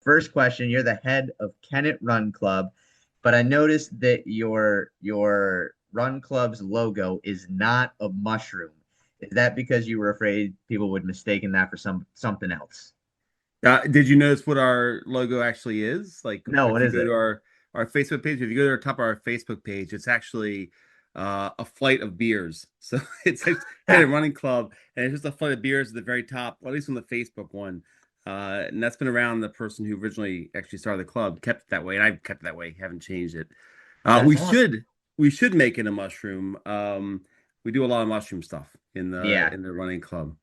first question. You're the head of Kennett Run Club, but I noticed that your run club's logo is not a mushroom. Is that because you were afraid people would mistaken that for something else? Did you notice what our logo actually is? Like, No, if what you is go to it? our Facebook page, if you go to the top of our Facebook page, it's actually a flight of beers. So it's like kind of running club, and it's just a flight of beers at the very top, or at least on the Facebook one. And that's been around. The person who originally actually started the club kept it that way, and I've kept it that way. Haven't changed it. Uh, That's we awesome. should we should make it a mushroom. We do a lot of mushroom stuff Yeah. in the running club.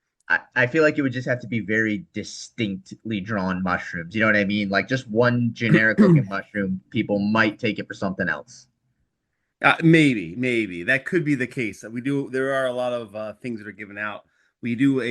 I feel like it would just have to be very distinctly drawn mushrooms. You know what I mean? Like just one generic looking mushroom, people might take it for something else. Maybe that could be the case. We do. There are a lot of things that are given out. We do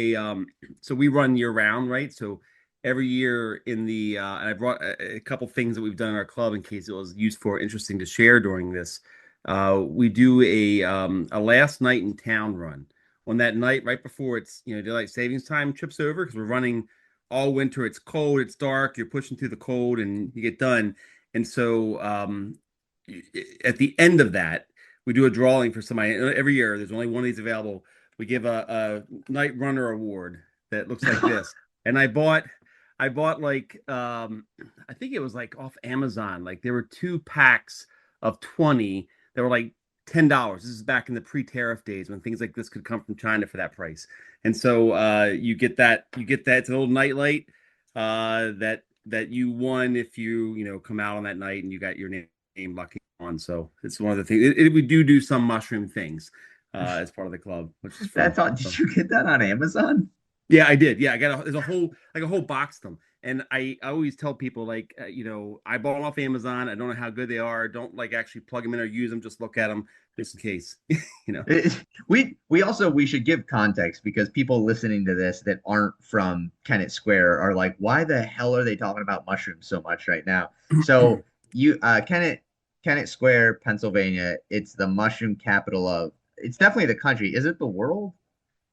so we run year round, right? So every year in the and I brought a couple things that we've done in our club in case it was useful or interesting to share during this. We do a last night in town run. On that night, right before it's daylight savings time trips over, because we're running all winter. It's cold, it's dark. You're pushing through the cold, and you get done. And so at the end of that, we do a drawing for somebody every year. There's only one of these available. We give a night runner award that looks like this. And I bought like I think it was like off Amazon. Like there were two packs of 20 that were like $10. This is back in the pre-tariff days when things like this could come from China for that price. And so you get that. It's a little nightlight that you won if you come out on that night and you got your name lucky on. So it's one of the things. We do some mushroom things as part of the club, which is fun. That's all. Did you get that on Amazon? Yeah, I did. Yeah, I got there's a whole like a whole box of them, and I always tell people like I bought them off Amazon. I don't know how good they are. Don't like actually plug them in or use them. Just look at them just in case. you know. We should give context because people listening to this that aren't from Kennett Square are like, why the hell are they talking about mushrooms so much right now? So you Kennett Square, Pennsylvania, it's the mushroom capital of it's definitely the country. Is it the world?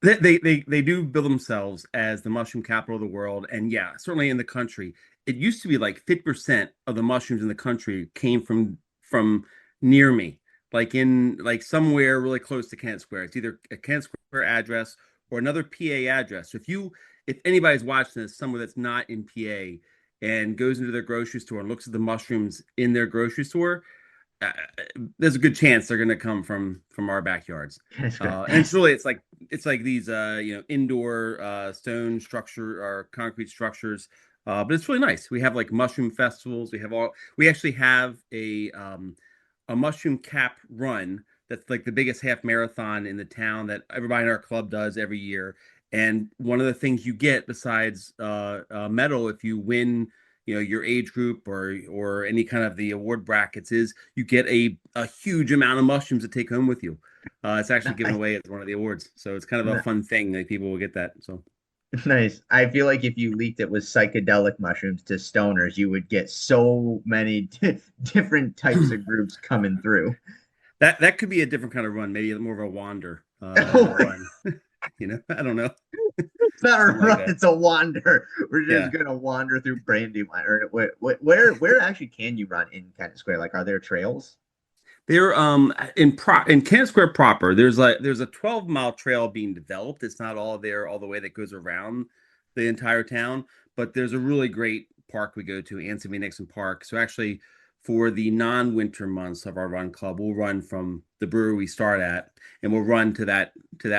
They do bill themselves as the mushroom capital of the world, and yeah, certainly in the country. It used to be like 50% of the mushrooms in the country came from near me, like in like somewhere really close to Kennett Square. It's either a Kennett Square address or another PA address. So if anybody's watching this somewhere that's not in PA and goes into their grocery store and looks at the mushrooms in their grocery store, uh, there's a good chance they're going to come from our backyards. Kennett Square. And it's like these indoor stone structure or concrete structures. But it's really nice. We have like mushroom festivals. We actually have a mushroom cap run that's like the biggest half marathon in the town that everybody in our club does every year. And one of the things you get besides a medal if you win your age group or any kind of the award brackets is you get a huge amount of mushrooms to take home with you. It's actually given I, away as one of the awards, so it's kind of a fun thing that people will get that. So Nice. I feel like if you leaked it with psychedelic mushrooms to stoners, you would get so many different types of groups coming through. that could be a different kind of run, maybe more of a wander run. I don't know, It's not a something like run, that. it's a wander. We're just Yeah. gonna wander through Brandywine. Or where actually can you run in Kennett Square? Like, are there trails? There, in Kennett Square proper, there's a 12-mile trail being developed. It's not all there all the way that goes around the entire town, but there's a really great park we go to, Anthony Nixon Park. So actually, for the non-winter months of our run club, we'll run from the brewery we start at, and we'll run to that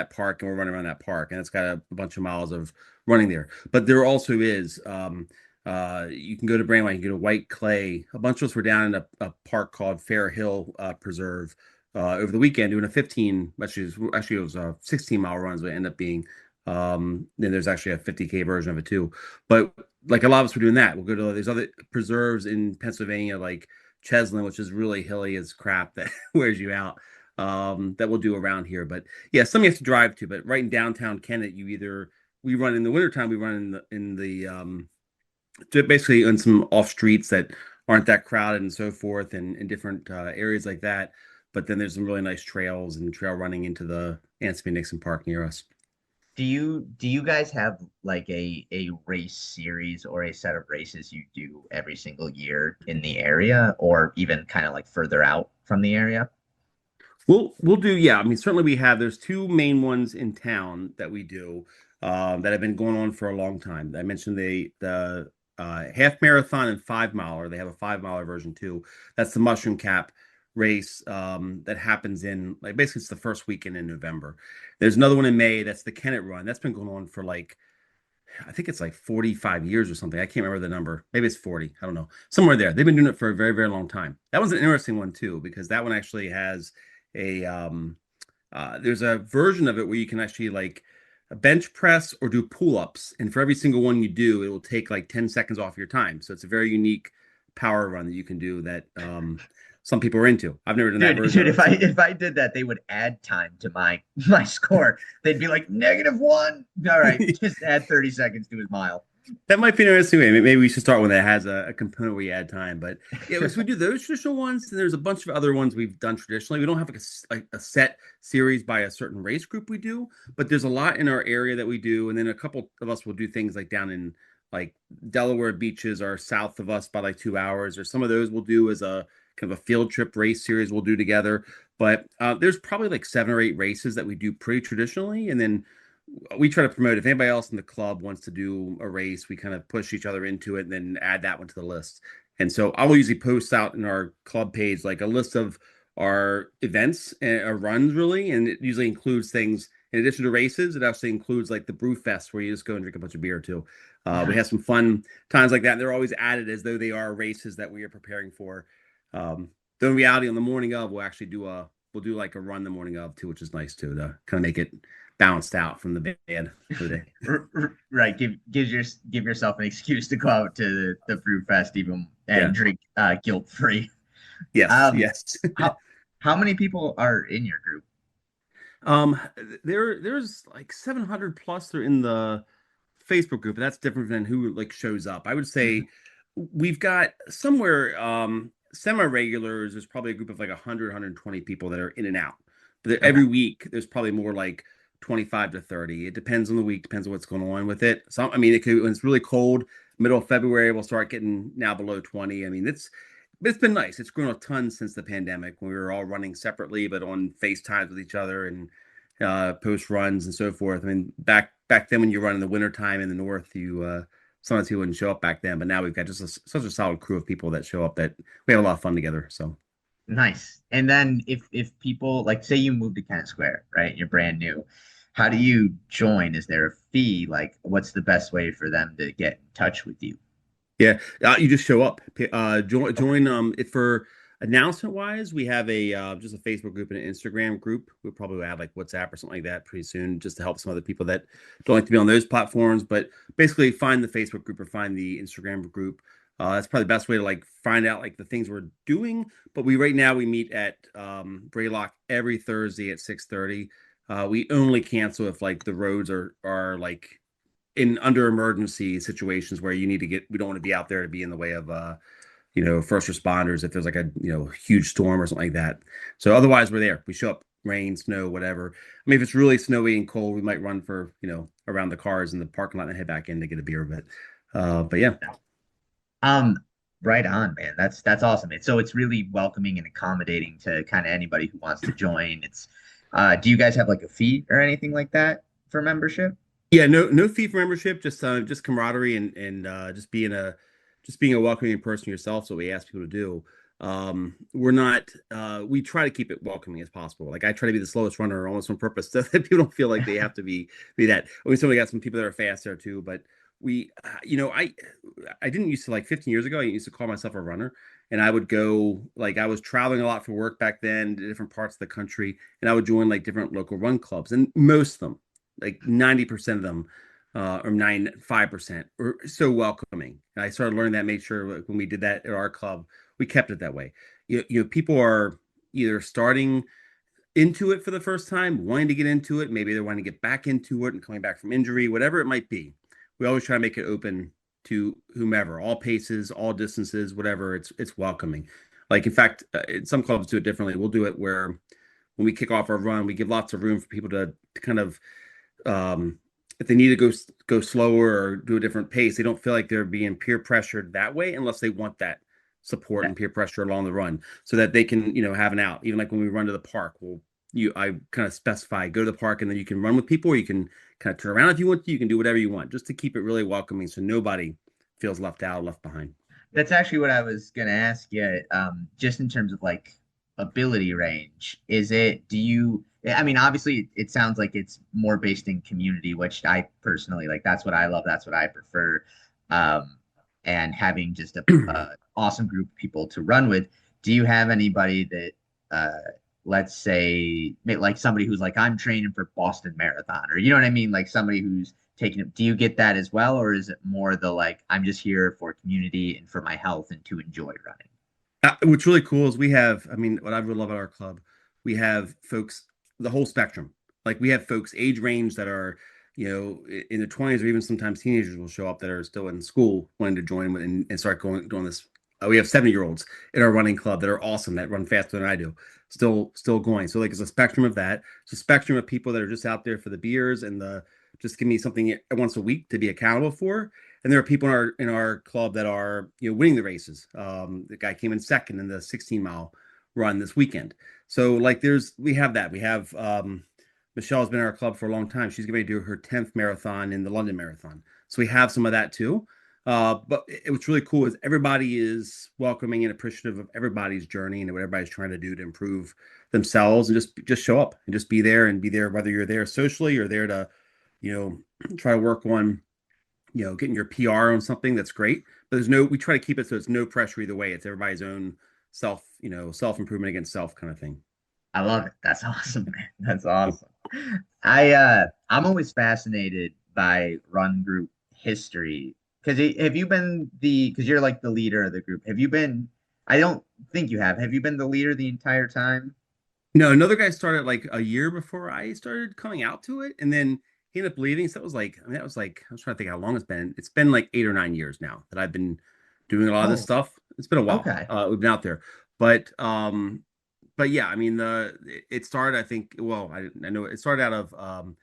park, and we'll run around that park, and it's got a bunch of miles of running there. But there also is you can go to Brandywine, you can go to White Clay. A bunch of us were down in a park called Fair Hill Preserve over the weekend doing a 15, actually it was a 16-mile runs, but it ended up being. Then there's actually a 50K version of it too. But like a lot of us were doing that. We'll go to these other preserves in Pennsylvania, like Cheslin, which is really hilly as crap that wears you out. That we'll do around here. But yeah, some you have to drive to. But right in downtown Kennett, we run in the wintertime, we run in the basically on some off streets that aren't that crowded and so forth, and in different areas like that. But then there's some really nice trails and trail running into the Ansby Nixon Park near us. Do you guys have like a race series or a set of races you do every single year in the area, or even kind of like further out from the area? We'll do, yeah. I mean, certainly we have. There's two main ones in town that we do that have been going on for a long time. I mentioned the half marathon and 5 miler. They have a 5 miler version too. That's the Mushroom Cap race that happens in like basically it's the first weekend in November. There's another one in May. That's the Kennett Run. That's been going on for like I think it's like 45 years or something. I can't remember the number. Maybe it's 40. I don't know. Somewhere there. They've been doing it for a very, very long time. That was an interesting one too, because that one actually has a there's a version of it where you can actually like bench press or do pull-ups. And for every single one you do, it will take like 10 seconds off your time. So it's a very unique power run that you can do that some people are into. I've never done that version Dude, of if it. I So if I did that, they would add time to my score. They'd be like -1. All right, just add 30 seconds to his mile. that might be an interesting way. Maybe we should start one that has a component where you add time. But yeah, so we do those traditional ones, and there's a bunch of other ones we've done traditionally. We don't have like a set series by a certain race group we do, but there's a lot in our area that we do, and then a couple of us will do things like down in like Delaware beaches are south of us by like 2 hours, or some of those we'll do as a kind of a field trip race series we'll do together. But there's probably like 7 or 8 races that we do pretty traditionally, and then we try to promote if anybody else in the club wants to do a race, we kind of push each other into it and then add that one to the list. And so I'll usually post out in our club page like a list of our events and runs really, and it usually includes things in addition to races. It actually includes like the brew fest where you just go and drink a bunch of beer too. We have Nice. some fun times like that. And they're always added as though they are races that we are preparing for. Though in reality, on the morning of, we'll do like a run the morning of too, which is nice too to kind of make it balanced out from the band for the day. Right. Give yourself an excuse to go out to the brew fest even Yeah. and drink guilt free. Yes. Um, Yes. how how many people are in your group? um, there's like 700 plus. They're in the Facebook group, but that's different than who like shows up. I would Mhm. say we've got somewhere semi-regulars. There's probably a group of like 100, 120 people that are in and out. But Okay. every week there's probably more like 25 to 30. It depends on the week, depends on what's going on with it. So I mean, it could when it's really cold, middle of February, we'll start getting now below 20. I mean, it's been nice. It's grown a ton since the pandemic when we were all running separately, but on FaceTimes with each other and post runs and so forth. I mean, back then when you run in the wintertime in the north, you sometimes people wouldn't show up back then, but now we've got just such a solid crew of people that show up that we have a lot of fun together. So Nice. And then if people like say you move to Kennett Square, right? You're brand new. How do you join? Is there a fee? Like, what's the best way for them to get in touch with you? yeah, you just show up. Okay. Join. If for announcement wise, we have a just a Facebook group and an Instagram group. We'll probably add like WhatsApp or something like that pretty soon, just to help some other people that don't like to be on those platforms. But basically, find the Facebook group or find the Instagram group. That's probably the best way to like find out like the things we're doing. But we right now we meet at Braylock every Thursday at 6:30. We only cancel if like the roads are like in under emergency situations where you need to get we don't want to be out there to be in the way of first responders if there's like a huge storm or something like that. So otherwise we're there. We show up rain, snow, whatever. I mean if it's really snowy and cold, we might run for around the cars in the parking lot and head back in to get a beer. But yeah. Um, right on, man. That's awesome. So it's really welcoming and accommodating to kind of anybody who wants to join. It's do you guys have like a fee or anything like that for membership? Yeah, no fee for membership, just camaraderie and just being a welcoming person yourself. So we ask people to do. We're not we try to keep it welcoming as possible. Like I try to be the slowest runner almost on purpose so that people don't feel like they have to be that. We certainly got some people that are fast there too, but we I didn't used to like 15 years ago, I used to call myself a runner and I would go like I was traveling a lot for work back then to different parts of the country and I would join like different local run clubs and most of them like 90% of them or 95% were so welcoming. And I started learning that, made sure like, when we did that at our club, we kept it that way. People are either starting into it for the first time, wanting to get into it, maybe they're wanting to get back into it and coming back from injury, whatever it might be. We always try to make it open to whomever, all paces, all distances, whatever. It's welcoming. Like in fact, some clubs do it differently. We'll do it where when we kick off our run, we give lots of room for people to kind of if they need to go slower or do a different pace, they don't feel like they're being peer pressured that way unless they want that support and peer pressure along the run so that they can, have an out. Even like when we run to the park, I kind of specify go to the park and then you can run with people, or you can kind of turn around if you want to. You can do whatever you want, just to keep it really welcoming so nobody feels left out, left behind. That's actually what I was gonna ask you. Just in terms of like ability range, do you, I mean, obviously it sounds like it's more based in community, which I personally like. That's what I love. That's what I prefer. Um, and having just a awesome group of people to run with. Do you have anybody that, let's say, like somebody who's like, I'm training for Boston Marathon, or you know what I mean? Like somebody who's taking it. Do you get that as well, or is it more the like I'm just here for community and for my health and to enjoy running? What's really cool is we have, I mean, what I really love about our club, we have folks, the whole spectrum. Like we have folks age range that are, in their 20s, or even sometimes teenagers will show up that are still in school wanting to join and start doing this. We have 70-year-olds in our running club that are awesome, that run faster than I do, still going. So like it's a spectrum of that. It's a spectrum of people that are just out there for the beers and just give me something once a week to be accountable for. And there are people in our club that are winning the races. The guy came in second in the 16-mile run this weekend. So like we have that. We have Michelle's been in our club for a long time. She's going to do her 10th marathon in the London Marathon. So we have some of that too. But what's really cool is everybody is welcoming and appreciative of everybody's journey and what everybody's trying to do to improve themselves, and just show up and just be there, whether you're there socially or there to try to work on getting your PR on something. That's great, but we try to keep it so it's no pressure either way. It's everybody's own self improvement against self kind of thing. I love it. That's awesome, man. That's awesome. I'm always fascinated by run group history because have you been because you're like the leader of the group. Have you been? I don't think you have. Have you been the leader the entire time? No, another guy started like a year before I started coming out to it, and then he ended up leaving. So that was like, I was trying to think how long it's been. It's been like 8 or 9 years now that I've been doing a lot of this Oh, stuff. It's been a while. okay. We've been out there, but yeah, I mean it started. I think, well, I know it started out of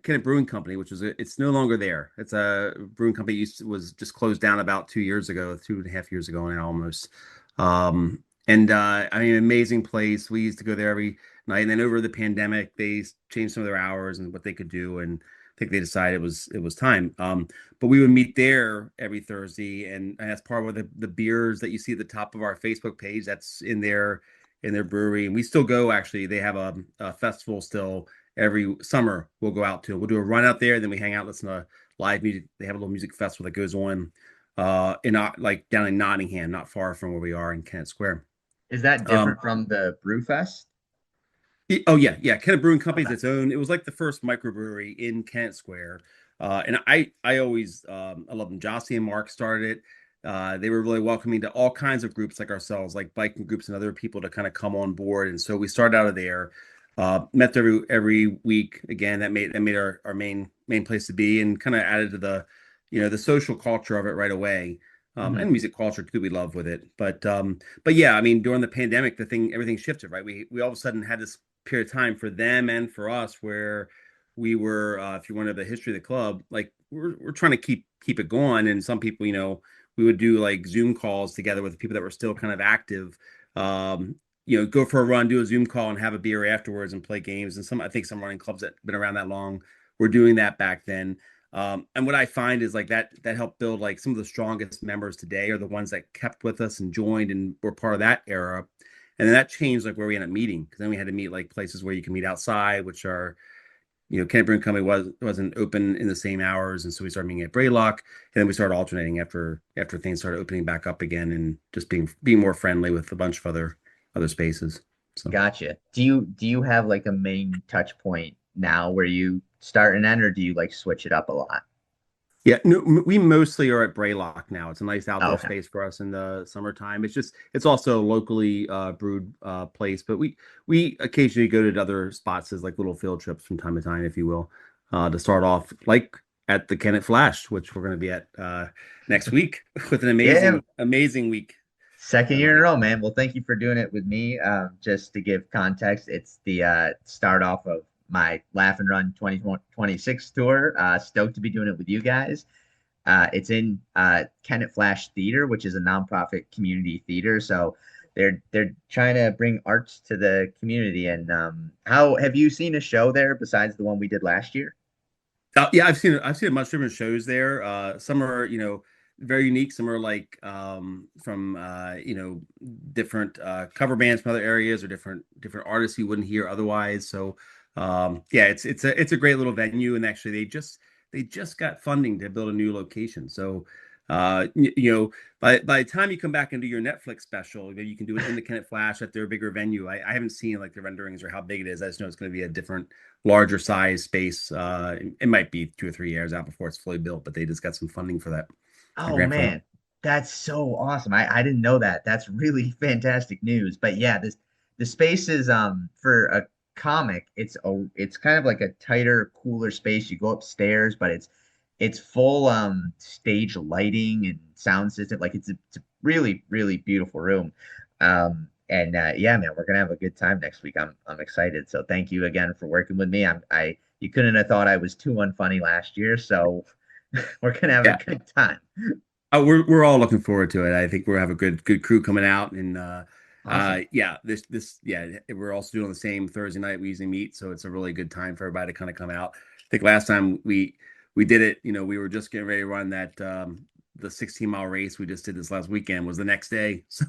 Kennett Brewing Company, which it's no longer there. It's a brewing company was just closed down about 2 years ago, 2.5 years ago now almost. And I mean, amazing place. We used to go there every night, and then over the pandemic, they changed some of their hours and what they could do, and I think they decided it was time. But we would meet there every Thursday, and that's part of the beers that you see at the top of our Facebook page. That's in their brewery, and we still go. Actually, they have a festival still every summer. We'll go out to. We'll do a run out there, then we hang out, listen to live music. They have a little music festival that goes on like down in Nottingham, not far from where we are in Kennett Square. Is that Um, different from the Brewfest? oh yeah. Kennett Brewing Company is Okay. its own. It was like the first microbrewery in Kennett Square. And I always I love them. Jossie and Mark started it. They were really welcoming to all kinds of groups like ourselves, like biking groups and other people to kind of come on board. And so we started out of there. Met every week again. That made our main place to be, and kind of added to the social culture of it right away. And Mhm. music culture too, we love with it. But yeah, I mean, during the pandemic, everything shifted, right? We all of a sudden had this period of time for them and for us where we were, if you wanted the history of the club, like we're trying to keep it going. And some people, we would do like Zoom calls together with the people that were still kind of active. Um, go for a run, do a Zoom call, and have a beer afterwards and play games. And I think some running clubs that have been around that long were doing that back then. And what I find is like that helped build like some of the strongest members today are the ones that kept with us and joined and were part of that era. And then that changed like where we ended up meeting, because then we had to meet like places where you can meet outside, which are, Kennett Brewing Company wasn't open in the same hours, and so we started meeting at Braylock, and then we started alternating after things started opening back up again, and just being more friendly with a bunch of other spaces. So. Gotcha. Do you have like a main touch point now where you start and end, or do you like switch it up a lot? Yeah, no, we mostly are at Braylock now. It's a nice Oh, outdoor okay. space for us in the summertime. It's also a locally brewed place, but we occasionally go to other spots as like little field trips from time to time, if you will, to start off like at the Kennett Flash, which we're going to be at next week with an Yeah, amazing week second year in a lineup. row, man. Well, thank you for doing it with me. Just to give context, it's the start off of my Laugh and Run 2026 tour. Stoked to be doing it with you guys. It's in Kennett Flash Theater, which is a nonprofit community theater. So they're trying to bring arts to the community. And how have you seen a show there besides the one we did last year? Yeah, I've seen a bunch of different shows there. Some are, very unique. Some are like from different cover bands from other areas or different artists you wouldn't hear otherwise. So yeah, it's a great little venue, and actually they just got funding to build a new location. So by the time you come back and do your Netflix special, maybe you can do it in the Kennett Flash at their bigger venue. I haven't seen like the renderings or how big it is. I just know it's going to be a different, larger size space. It might be 2 or 3 years out before it's fully built, but they just got some funding for that. A Oh grant for that. man, that's so awesome. I didn't know that. That's really fantastic news. But yeah, this the space is for a comic, it's kind of like a tighter, cooler space. You go upstairs, but it's full stage lighting and sound system. Like it's a really, really beautiful room. And yeah, man, we're gonna have a good time next week. I'm excited. So thank you again for working with me. I you couldn't have thought I was too unfunny last year, so we're gonna have a Yeah. good time. We're all looking forward to it. I think we'll have a good crew coming out, and Awesome. yeah, this yeah, we're also doing the same Thursday night we usually meet, so it's a really good time for everybody to kind of come out. I think last time we did it, we were just getting ready to run that the 16-mile race we just did this last weekend was the next day. So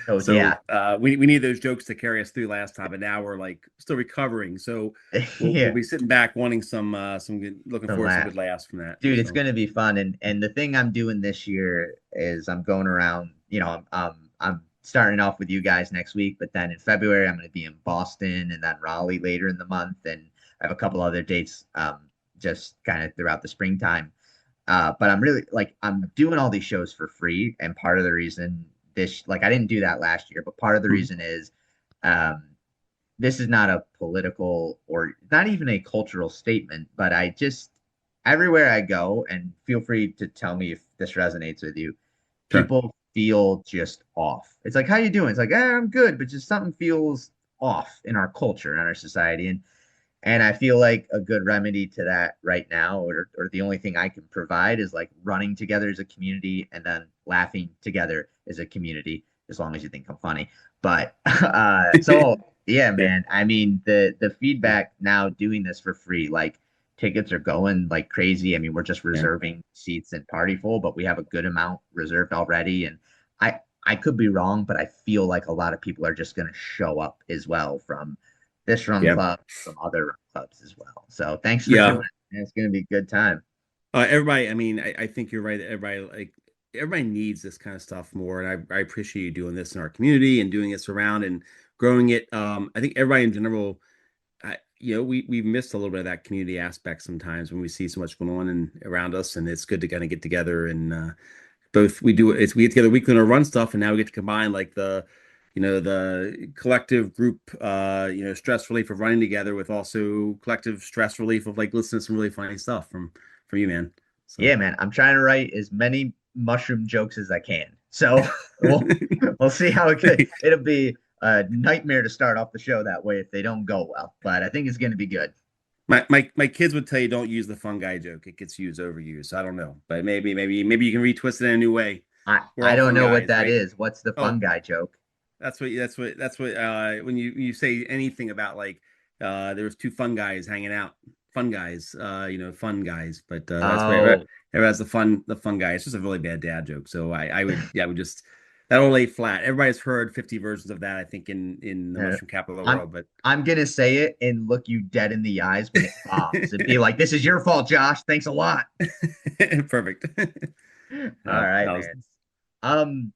Oh so yeah. we need those jokes to carry us through last time, but now we're like still recovering. So we'll Yeah. be sitting back wanting some good, looking The forward to some laugh. good laughs from that. Dude, it's So gonna be fun. And the thing I'm doing this year is I'm going around, I'm starting off with you guys next week, but then in February I'm gonna be in Boston and then Raleigh later in the month, and I have a couple other dates just kind of throughout the springtime. But I'm really like I'm doing all these shows for free, and part of the reason this like I didn't do that last year, but part of the mhm. reason is um this is not a political or not even a cultural statement, but I just everywhere I go, and feel free to tell me if this resonates with you, Sure. people feel just off. It's like, how you doing? It's like, I'm good, but just something feels off in our culture and our society. And I feel like a good remedy to that right now, or the only thing I can provide is like running together as a community and then laughing together as a community, as long as you think I'm funny. But so yeah, Yeah. man. I mean, the feedback now doing this for free, like tickets are going like crazy. I mean, we're just Yeah. reserving seats and party full, but we have a good amount reserved already. And I could be wrong, but I feel like a lot of people are just gonna show up as well from this run Yeah. club, some other run clubs as well. So thanks for doing Yeah. it. It's going to be a good time. Everybody, I mean, I think you're right. Everybody needs this kind of stuff more. And I appreciate you doing this in our community and doing this around and growing it. I think everybody in general, we've missed a little bit of that community aspect sometimes when we see so much going on and around us. And it's good to kind of get together and both we get together weekly on our run stuff, and now we get to combine like the collective group stress relief of running together with also collective stress relief of like listening to some really funny stuff from you, man. So Yeah, man. I'm trying to write as many mushroom jokes as I can. So we'll we'll see how it goes. It'll be a nightmare to start off the show that way if they don't go well, but I think it's going to be good. my kids would tell you don't use the fun guy joke. It gets used overused. So I don't know. But maybe you can retwist it in a new way. We're I all don't fun know what guys, that right? is. What's the fun Oh, guy joke? that's what when you say anything about like there was two fun guys hanging out. Fun guys, fun guys, but that's where Oh, everyone has the fun guy. It's just a really bad dad joke. So I would just that'll lay flat. Everybody's heard 50 versions of that, I think, in the uh, mushroom capital of the I'm world, but I'm gonna say it and look you dead in the eyes when it bombs and be like, "This is your fault, Josh. Thanks a lot." perfect. All right, That was man. Um,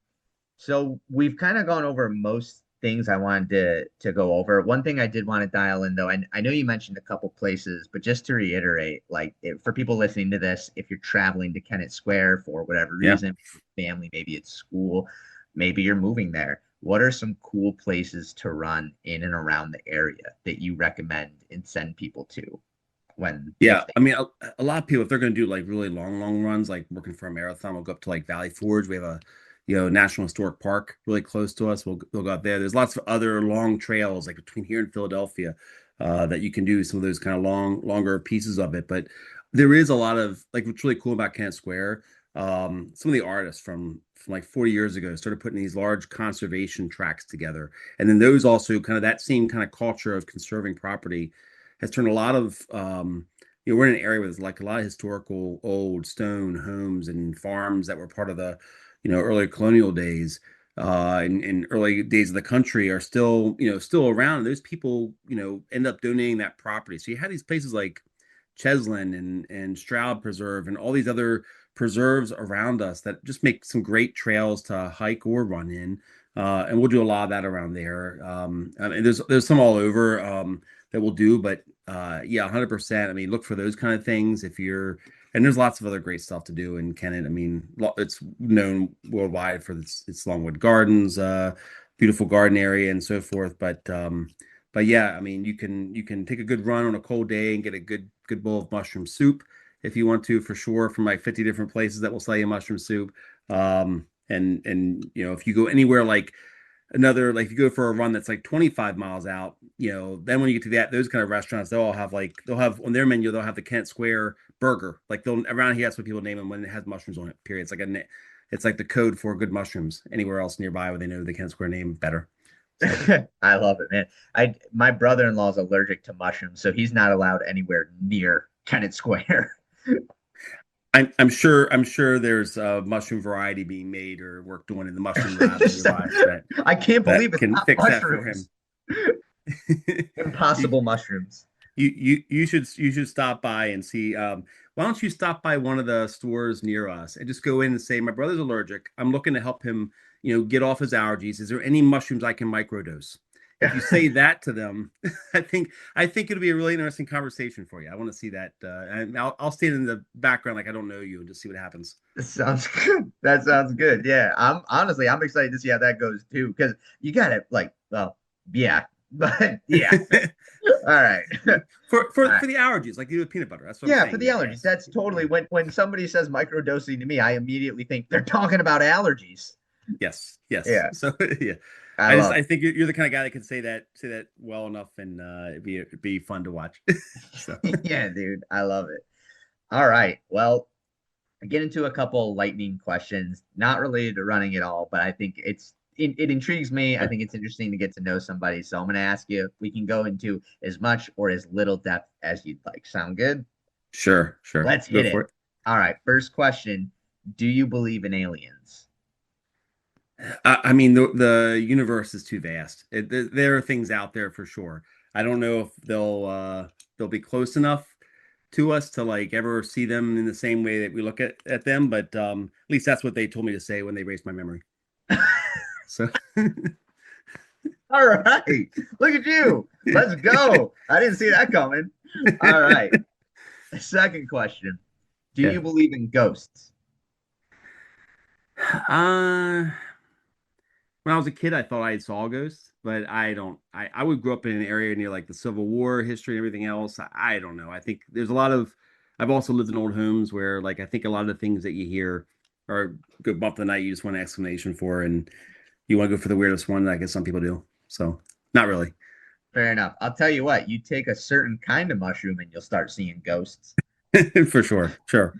So we've kind of gone over most things I wanted to go over. One thing I did want to dial in though, and I know you mentioned a couple places, but just to reiterate, like for people listening to this, if you're traveling to Kennett Square for whatever yeah. reason, family, maybe it's school, maybe you're moving there. What are some cool places to run in and around the area that you recommend and send people to when Yeah, if they I mean, a lot of people, if they're going to do like really long runs, like working for a marathon, will go up to like Valley Forge. We have a, National Historic Park really close to us. We'll go out there. There's lots of other long trails like between here and Philadelphia. that you can do some of those kind of longer pieces of it. But there is a lot of like what's really cool about Kennett Square. Some of the artists from like 40 years ago started putting these large conservation tracks together, and then those also kind of that same kind of culture of conserving property has turned a lot of we're in an area with like a lot of historical old stone homes and farms that were part of the early colonial days and early days of the country are still still around. And those people end up donating that property. So you have these places like Cheslin and Stroud Preserve and all these other preserves around us that just make some great trails to hike or run in. And we'll do a lot of that around there. I mean, there's some all over that we'll do, but yeah, 100%. I mean, look for those kind of things if you're, and there's lots of other great stuff to do in Kennett. I mean, it's known worldwide for its Longwood Gardens, beautiful garden area and so forth. But yeah, I mean, you can take a good run on a cold day and get a good bowl of mushroom soup if you want to, for sure, from like 50 different places that will sell you mushroom soup. And if you go anywhere like another, like if you go for a run that's like 25 miles out, then when you get to those kind of restaurants, they'll have on their menu, they'll have the Kent Square burger. Like they'll around here, that's what people name them when it has mushrooms on it, period. It's like the code for good mushrooms anywhere else nearby where they know the Kent Square name better. So. I love it, man. My brother-in-law is allergic to mushrooms, so he's not allowed anywhere near Kennett Square. I'm sure there's a mushroom variety being made or worked on in the mushroom lab nearby I can't believe that it's can not fix that for him. mushrooms. Impossible mushrooms. You should stop by and see. Why don't you stop by one of the stores near us and just go in and say, my brother's allergic. I'm looking to help him, get off his allergies. Is there any mushrooms I can microdose? If you say that to them, I think it'll be a really interesting conversation for you. I want to see that, and I'll stand in the background like I don't know you and just see what happens. That sounds good. That sounds good. Yeah, I'm excited to see how that goes too, because you got it. Like, well, yeah, but yeah. All right. for All for right. for the allergies, like you do with peanut butter. That's what I'm Yeah, for saying. the Yeah, allergies. yes. That's totally Yeah. when somebody says microdosing to me, I immediately think they're talking about allergies. Yes, yes. Yeah, So yeah, I I love I think you're the kind of guy that can say that well enough, and it'd be fun to watch. So it. Yeah, dude, I love it. All right. Well, I get into a couple lightning questions, not related to running at all, but I think it intrigues me. I sure, think it's interesting to get to know somebody. So I'm going to ask you if we can go into as much or as little depth as you'd like. Sound good? sure, Let's go hit for it. it. All right. First question. Do you believe in aliens? I mean, the universe is too vast. There are things out there for sure. I don't know if they'll be close enough to us to like ever see them in the same way that we look at them, but at least that's what they told me to say when they raised my memory. So All right. Look at you. Let's go. I didn't see that coming. All right. Second question. Do yeah. you believe in ghosts? Uh when I was a kid, I thought I saw ghosts, but I don't. I would grow up in an area near like the Civil War history and everything else. I don't know. I think there's a lot of. I've also lived in old homes where, like, I think a lot of the things that you hear are good bump the night. You just want an explanation for, and you want to go for the weirdest one. I guess some people do. So, not really. Fair enough. I'll tell you what, you take a certain kind of mushroom and you'll start seeing ghosts. For sure. Sure.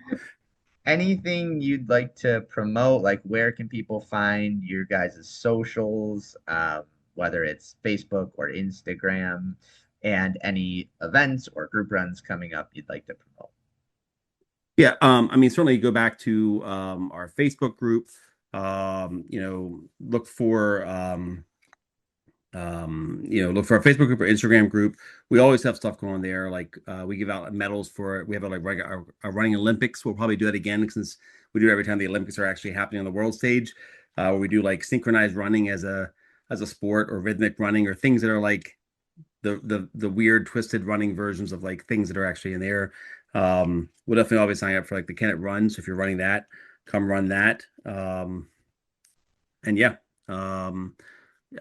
Anything you'd like to promote? Like, where can people find your guys' socials, whether it's Facebook or Instagram, and any events or group runs coming up you'd like to promote? Yeah. I mean, certainly go back to our Facebook group. Look for look for our Facebook group or Instagram group. We always have stuff going on there. Like we give out medals for we have our running Olympics. We'll probably do that again since we do it every time the Olympics are actually happening on the world stage. Where we do like synchronized running as a sport or rhythmic running or things that are like the weird twisted running versions of like things that are actually in there. We'll definitely always sign up for like the Kennett Run. So if you're running that, come run that. And yeah.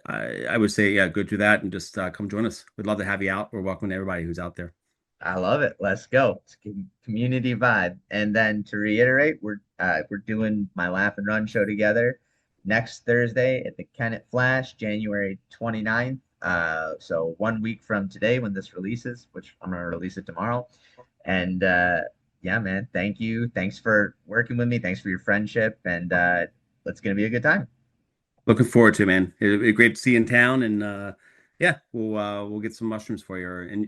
I would say, yeah, go do that and just come join us. We'd love to have you out. We're welcoming everybody who's out there. I love it. Let's go. It's community vibe. And then to reiterate, we're doing my Laugh and Run show together next Thursday at the Kennett Flash, January 29th. So 1 week from today when this releases, which I'm gonna release it tomorrow. And yeah, man, thank you. Thanks for working with me. Thanks for your friendship. And it's gonna be a good time. Looking forward to it, man. It'll be great to see you in town, and yeah, we'll get some mushrooms for you,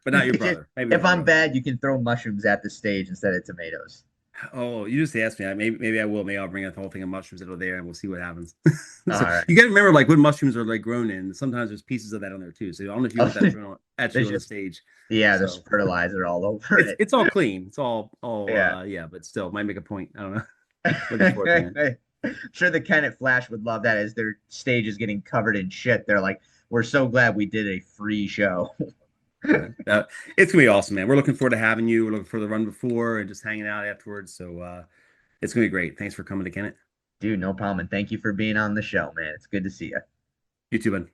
but not your brother, maybe If my I'm brother. bad, you can throw mushrooms at the stage instead of tomatoes. Oh, you just asked me. Maybe I will. Maybe I'll bring a whole thing of mushrooms that are there, and we'll see what happens. All So right. you got to remember, like when mushrooms are like grown in, sometimes there's pieces of that on there too. So I don't know if you Oh, want that thrown at there's you on the just stage. yeah, there's So fertilizer all over it's it. it's all clean. It's all Yeah. yeah, but still might make a point. I don't know. Looking forward to it. Sure, the Kennett Flash would love that as their stage is getting covered in shit. They're like, we're so glad we did a free show. It's gonna be awesome, man. We're looking forward to having you. We're looking for the run before and just hanging out afterwards. So it's gonna be great. Thanks for coming to Kennett. Dude, no problem. And thank you for being on the show, man. It's good to see you. You too, bud.